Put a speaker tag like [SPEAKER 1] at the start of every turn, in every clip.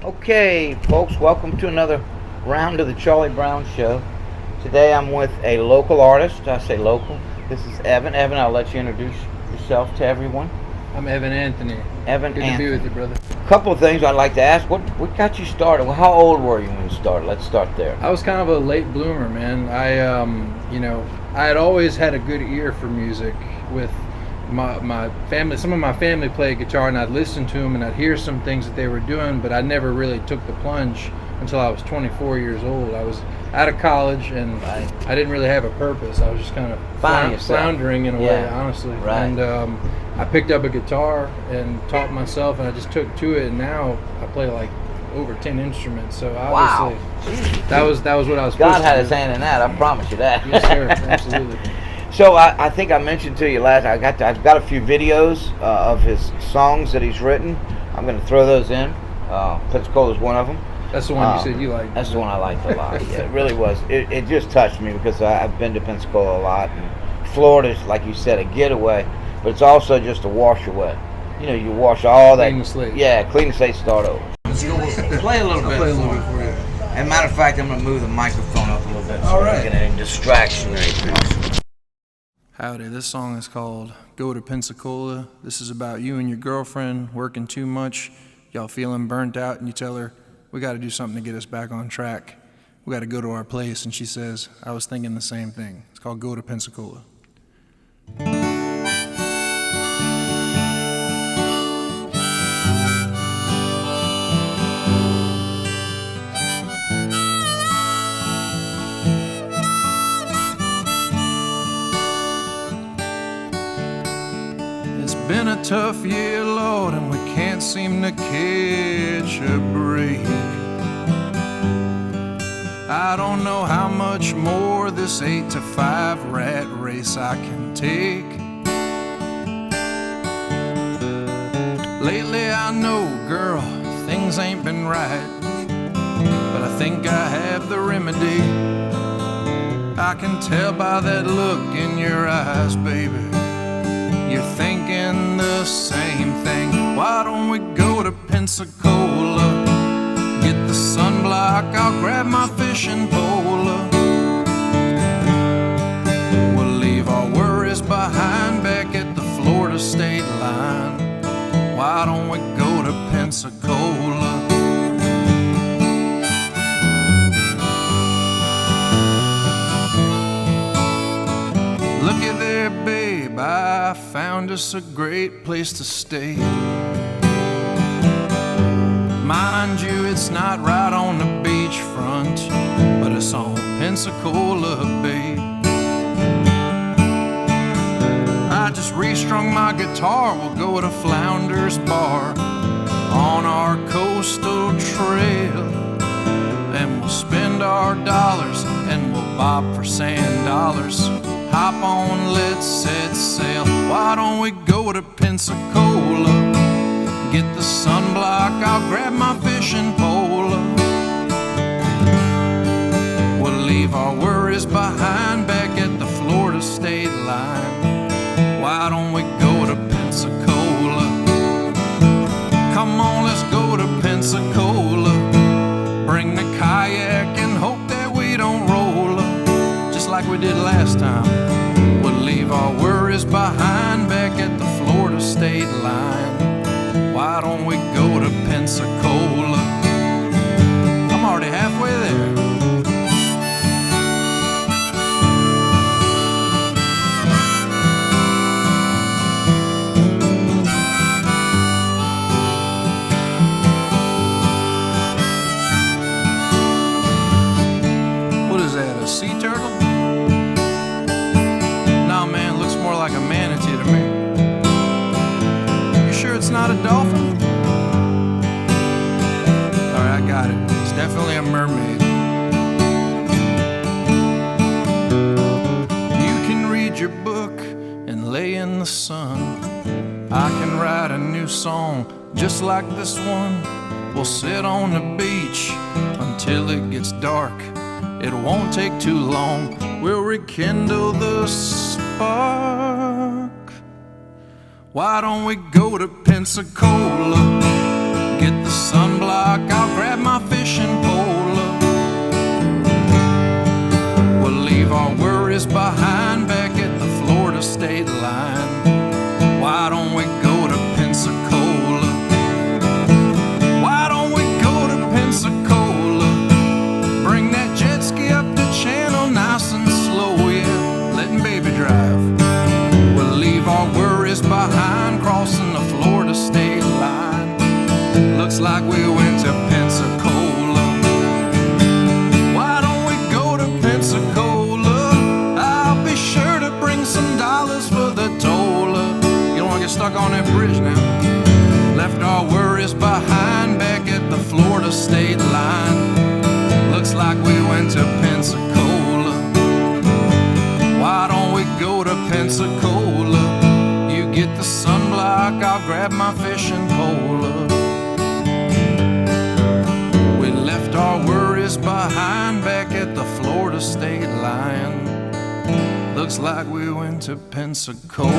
[SPEAKER 1] Okay, folks, welcome to another round of the Charlie Brown Show. Today I'm with a local artist. I say local. This is Evan. Evan, I'll let you introduce yourself to everyone.
[SPEAKER 2] I'm Evan Anthony.
[SPEAKER 1] Evan
[SPEAKER 2] Good
[SPEAKER 1] Anthony.
[SPEAKER 2] to be with you, brother.
[SPEAKER 1] A couple of things I'd like to ask. What got you started? Well, how old were you when you started? Let's start there.
[SPEAKER 2] I was kind of a late bloomer, man. I had always had a good ear for music. With my family, some of my family played guitar, and I'd listen to them and I'd hear some things that they were doing, but I never really took the plunge until I was 24 years old. I was out of college and I didn't really have a purpose. I was just kind of floundering in a way, honestly.
[SPEAKER 1] Right.
[SPEAKER 2] And I picked up a guitar and taught myself, and I just took to it, and now I play like over 10 instruments. So obviously that was what I was supposed
[SPEAKER 1] God
[SPEAKER 2] to
[SPEAKER 1] had
[SPEAKER 2] do.
[SPEAKER 1] his hand in that, I promise you that.
[SPEAKER 2] Yes, sir. Absolutely.
[SPEAKER 1] So I think I mentioned to you last. I've got a few videos of his songs that he's written. I'm going to throw those in. Pensacola is one of them.
[SPEAKER 2] That's the one you said you liked.
[SPEAKER 1] That's the one I liked a lot. Yeah, it really was. It just touched me because I've been to Pensacola a lot. And Florida's, like you said, a getaway, but it's also just a wash away. You know, you wash all that.
[SPEAKER 2] Clean the slate.
[SPEAKER 1] Yeah, clean the slate, start over. Play a little bit.
[SPEAKER 2] Play a little bit for you.
[SPEAKER 1] As a matter of fact, I'm going to move the microphone up a little bit so
[SPEAKER 2] All
[SPEAKER 1] I
[SPEAKER 2] right.
[SPEAKER 1] don't get any distraction or anything.
[SPEAKER 2] Howdy, this song is called Go to Pensacola. This is about you and your girlfriend working too much, y'all feeling burnt out, and you tell her, we got to do something to get us back on track. We got to go to our place, and she says, I was thinking the same thing. It's called Go to Pensacola. It's been a tough year, Lord, and we can't seem to catch a break. I don't know how much more this 8 to 5 rat race I can take. Lately I know, girl, things ain't been right, but I think I have the remedy. I can tell by that look in your eyes, baby, you're thinking the same thing. Why don't we go to Pensacola? Get the sunblock, I'll grab my fishing pole. We'll leave our worries behind back at the Florida state line. Why don't we go to Pensacola? Looky there, babe, I found us a great place to stay. Mind you, it's not right on the beachfront, but it's on Pensacola Bay. I just restrung my guitar, we'll go to Flounder's Bar on our coastal trail. And we'll spend our dollars and we'll bob for sand dollars. Hop on, let's set sail. Why don't we go to Pensacola? Get the sunblock, I'll grab my fishing pole. We'll leave our worries behind back at the Florida state line. Why don't we go to Pensacola? Come on, let's go to Pensacola. Bring the kayak and hope that we don't roll, just like we did last time. We'll leave our worries behind back at the Florida state line. Why don't we go to Pensacola? I'm already halfway there. What is that, a sea turtle? Nah, man, looks more like a manatee to me. You sure it's not a dolphin? Alright, I got it. It's definitely a mermaid. You can read your book and lay in the sun. I can write a new song just like this one. We'll sit on the beach until it gets dark. It won't take too long. We'll rekindle the spark. Why don't we go to Pensacola? get the sunblock, I'll grab my fishing pole. We'll leave our worries behind back at the Florida state line. Why don't we go to Pensacola? Why don't we go to Pensacola? Bring that jet ski up the channel nice and slow, yeah, letting baby drive. We'll leave our worries behind, crossing the Florida state line. Looks like we went to Pensacola. Why don't we go to Pensacola? I'll be sure to bring some dollars for the toll. You don't want to get stuck on that bridge now. Left our worries behind back at the Florida state line. Looks like we went to Pensacola. Why don't we go to Pensacola? You get the sunblock, I'll grab my fishing pole. We left our worries behind back at the Florida state line. Looks like we went to Pensacola.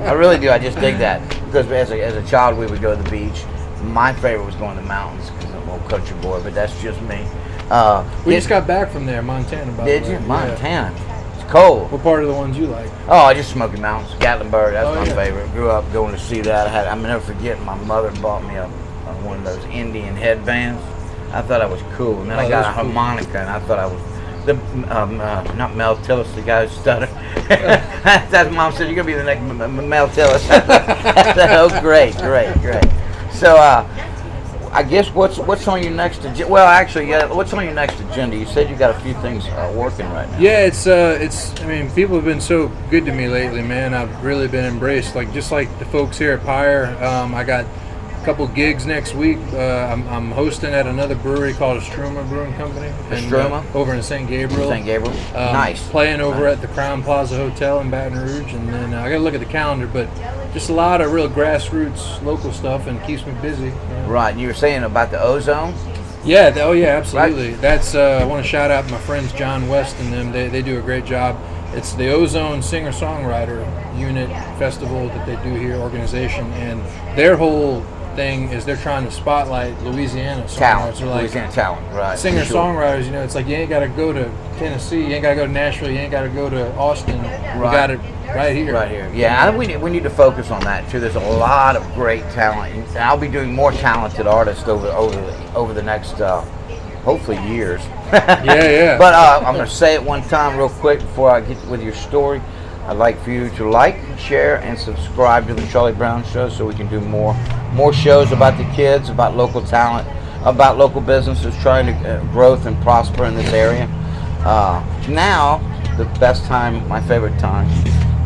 [SPEAKER 1] I really do. I just dig that because as a child we would go to the beach. My favorite was going to the mountains because I'm a little country boy, but that's just me.
[SPEAKER 3] We just got back from there, Montana.
[SPEAKER 1] Did you? Montana. It's cold.
[SPEAKER 3] What part of the ones you like?
[SPEAKER 1] Oh, just Smoky Mountains, Gatlinburg. That's my favorite. Grew up going to see that. I'll never forget. My mother bought me one of those Indian headbands. I thought I was cool, and then I got a harmonica, and I thought I was not Mel Tillis, the guy who stuttered. That's Mom said, you're gonna be the next Mel Tillis. Oh, great. So, I guess what's on your next agenda? Well, actually, yeah. What's on your next agenda? You said you got a few things working right now.
[SPEAKER 3] Yeah, it's. I mean, people have been so good to me lately, man. I've really been embraced, just like the folks here at Pyre. I got a couple gigs next week. I'm hosting at another brewery called Estroma Brewing Company. Over in St. Gabriel.
[SPEAKER 1] Nice.
[SPEAKER 3] Playing over at the Crown Plaza Hotel in Baton Rouge, and then I got to look at the calendar, but just a lot of real grassroots local stuff, and keeps me busy.
[SPEAKER 1] Right. And you were saying about the ozone.
[SPEAKER 3] Yeah. Oh, yeah. Absolutely.
[SPEAKER 1] Right.
[SPEAKER 3] That's. I want to shout out my friends John West and them. They do a great job. It's the Ozone Singer-Songwriter Unit Festival that they do here, organization, and their whole thing is they're trying to spotlight Louisiana songwriters.
[SPEAKER 1] Louisiana talent, right.
[SPEAKER 3] Singer-songwriters, it's like you ain't got to go to Tennessee, you ain't got to go to Nashville, you ain't got to go to Austin.
[SPEAKER 1] Right.
[SPEAKER 3] You got it right here.
[SPEAKER 1] Right here. Yeah, we need to focus on that too. There's a lot of great talent, and I'll be doing more talented artists over the next hopefully years.
[SPEAKER 3] Yeah.
[SPEAKER 1] But I'm going to say it one time real quick before I get with your story. I'd like for you to like, share, and subscribe to the Charlie Brown Show so we can do more shows about the kids, about local talent, about local businesses trying to growth and prosper in this area. Now, the best time, my favorite time,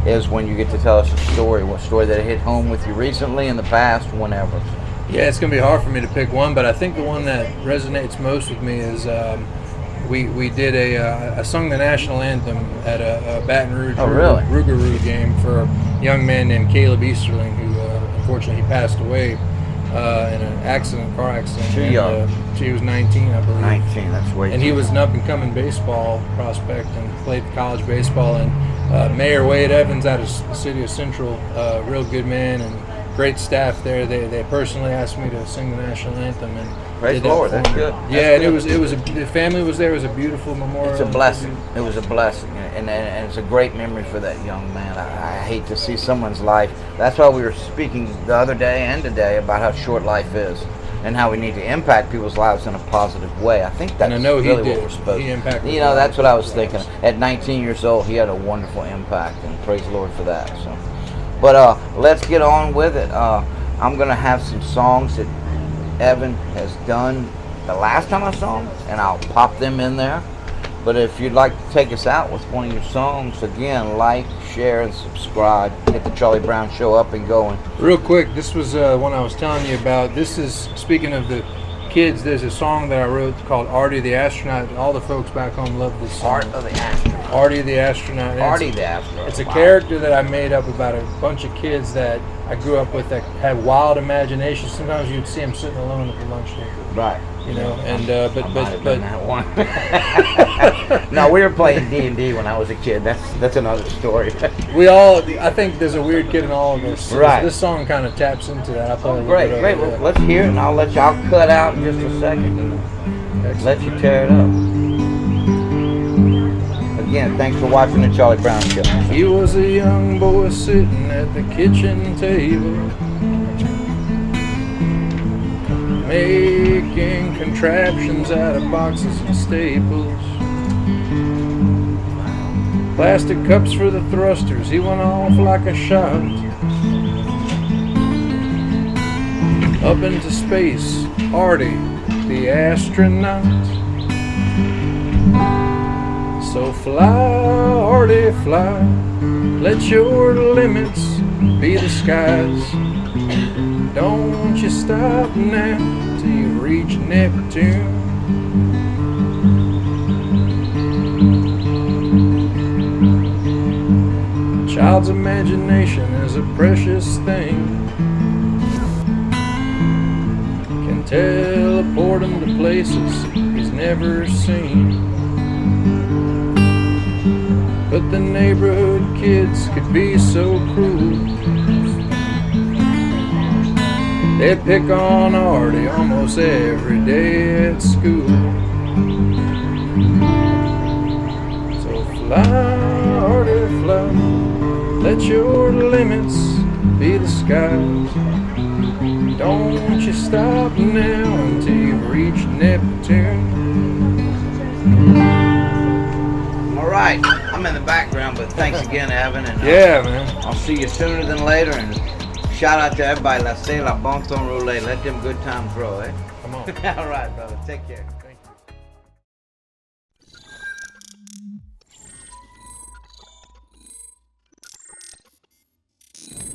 [SPEAKER 1] is when you get to tell us a story. What story that hit home with you recently, in the past, whenever.
[SPEAKER 3] Yeah, it's going to be hard for me to pick one, but I think the one that resonates most with me is we did I sung the national anthem at a Baton Rouge Rougarou game for a young man named Caleb Easterling, who unfortunately he passed away in an car accident.
[SPEAKER 1] Too young.
[SPEAKER 3] He was 19, I believe.
[SPEAKER 1] 19, that's way
[SPEAKER 3] And he was an up-and-coming baseball prospect and played college baseball. And Mayor Wade Evans out of the city of Central, real good man and great staff there. They personally asked me to sing the national anthem, and
[SPEAKER 1] praise the Lord. That's good.
[SPEAKER 3] Yeah, and the family was there. It was a beautiful memorial.
[SPEAKER 1] It's a blessing. It was a blessing, and it's a great memory for that young man. I hate to see someone's life. That's why we were speaking the other day and today about how short life is, and how we need to impact people's lives in a positive way. I think that's really what we're supposed to.
[SPEAKER 3] He impacted.
[SPEAKER 1] That's what I was thinking. At 19 years old, he had a wonderful impact, and praise the Lord for that. So. But let's get on with it. I'm going to have some songs that Evan has done the last time I saw him, and I'll pop them in there. But if you'd like to take us out with one of your songs, again, like, share, and subscribe. Get the Charlie Brown Show up and going.
[SPEAKER 3] Real quick, this was one I was telling you about. This is, speaking of the kids, there's a song that I wrote called Artie the Astronaut. All the folks back home love this song.
[SPEAKER 1] Art of the Astronaut.
[SPEAKER 3] Artie the astronaut.
[SPEAKER 1] Artie the astronaut.
[SPEAKER 3] It's a character that I made up about a bunch of kids that I grew up with that had wild imagination. Sometimes you'd see them sitting alone at the lunch table.
[SPEAKER 1] Right.
[SPEAKER 3] You know, and but
[SPEAKER 1] that one. No, we were playing D&D when I was a kid. That's another story.
[SPEAKER 3] we all. I think there's a weird kid in all of us.
[SPEAKER 1] Right.
[SPEAKER 3] This song kind of taps into that.
[SPEAKER 1] Great. Well, let's hear it, and I'll cut out in just a second and let you tear it up. Again, thanks for watching the Charlie Brown Show.
[SPEAKER 3] He was a young boy sitting at the kitchen table, making contraptions out of boxes and staples. Plastic cups for the thrusters, he went off like a shot. Up into space, Artie, the astronaut. So fly, Artie, fly, let your limits be the skies. Don't you stop now till you reach Neptune. A child's imagination is a precious thing. Can teleport him to places he's never seen. But the neighborhood kids could be so cruel. They pick on Artie almost every day at school. So fly, Artie, fly, let your limits be the skies. Don't you stop now until you reach Neptune.
[SPEAKER 1] All right, I'm in the background, but thanks again, Evan. And
[SPEAKER 3] yeah, man.
[SPEAKER 1] I'll see you sooner than later. And shout out to everybody. La c'est la bon temps roulé. Let them good times roll, eh?
[SPEAKER 3] Come on.
[SPEAKER 1] All right, brother. Take care.